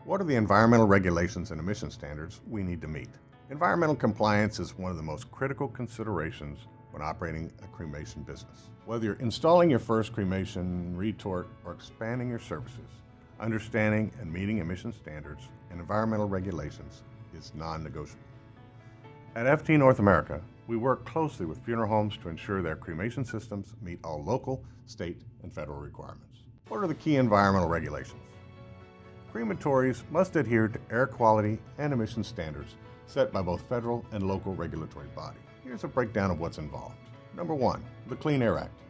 What are the environmental regulations and emission standards we need to meet? Environmental compliance is one of the most critical considerations when operating a cremation business. Whether you're installing your first cremation retort or expanding your services, understanding and meeting emission standards and environmental regulations is non-negotiable. At FT North America, we work closely with funeral homes to ensure their cremation systems meet all local, state, and federal requirements. What are the key environmental regulations? Crematories must adhere to air quality and emission standards set by both federal and local regulatory bodies. Here's a breakdown of what's involved. Number 1, the Clean Air Act.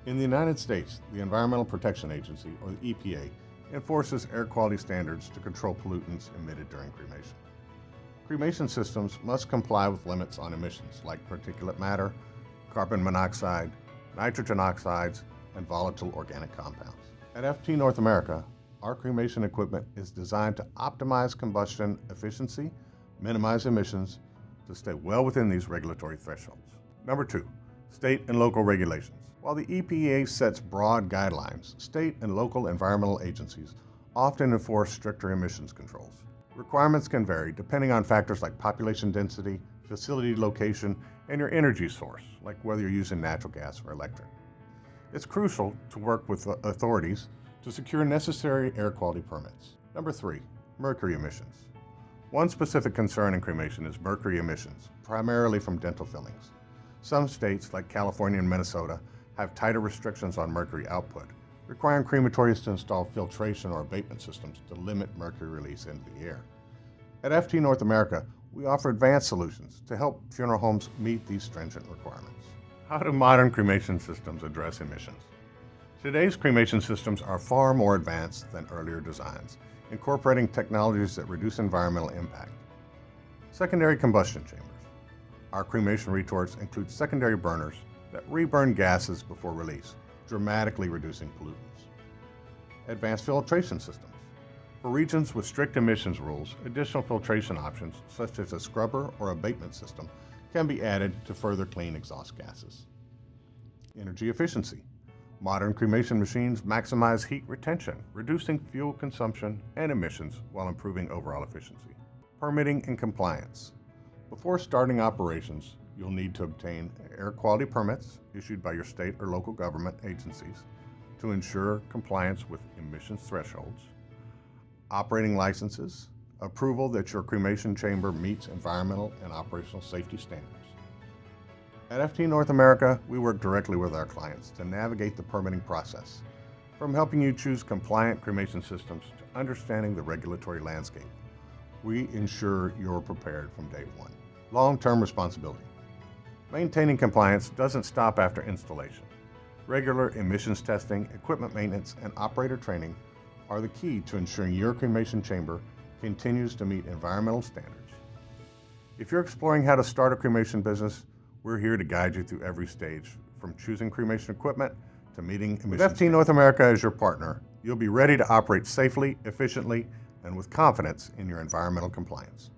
In the United States, the Environmental Protection Agency, or the EPA, enforces air quality standards to control pollutants emitted during cremation. Cremation systems must comply with limits on emissions like particulate matter, carbon monoxide, nitrogen oxides, and volatile organic compounds. At FT North America, our cremation equipment is designed to optimize combustion efficiency, minimize emissions, to stay well within these regulatory thresholds. Number 2, state and local regulations. While the EPA sets broad guidelines, state and local environmental agencies often enforce stricter emissions controls. Requirements can vary depending on factors like population density, facility location, and your energy source, like whether you're using natural gas or electric. It's crucial to work with authorities to secure necessary air quality permits. Number 3, mercury emissions. One specific concern in cremation is mercury emissions, primarily from dental fillings. Some states, like California and Minnesota, have tighter restrictions on mercury output, requiring crematories to install filtration or abatement systems to limit mercury release into the air. At FT North America, we offer advanced solutions to help funeral homes meet these stringent requirements. How do modern cremation systems address emissions? Today's cremation systems are far more advanced than earlier designs, incorporating technologies that reduce environmental impact. Secondary combustion chambers. Our cremation retorts include secondary burners that reburn gases before release, dramatically reducing pollutants. Advanced filtration systems. For regions with strict emissions rules, additional filtration options, such as a scrubber or abatement system, can be added to further clean exhaust gases. Energy efficiency. Modern cremation machines maximize heat retention, reducing fuel consumption and emissions while improving overall efficiency. Permitting and compliance. Before starting operations, you'll need to obtain air quality permits issued by your state or local government agencies to ensure compliance with emissions thresholds, operating licenses, approval that your cremation chamber meets environmental and operational safety standards. At FT North America, we work directly with our clients to navigate the permitting process, from helping you choose compliant cremation systems to understanding the regulatory landscape. We ensure you're prepared from day one. Long-term responsibility. Maintaining compliance doesn't stop after installation. Regular emissions testing, equipment maintenance, and operator training are the key to ensuring your cremation chamber continues to meet environmental standards. If you're exploring how to start a cremation business, we're here to guide you through every stage, from choosing cremation equipment to meeting emissions. With FT North America as your partner, you'll be ready to operate safely, efficiently, and with confidence in your environmental compliance.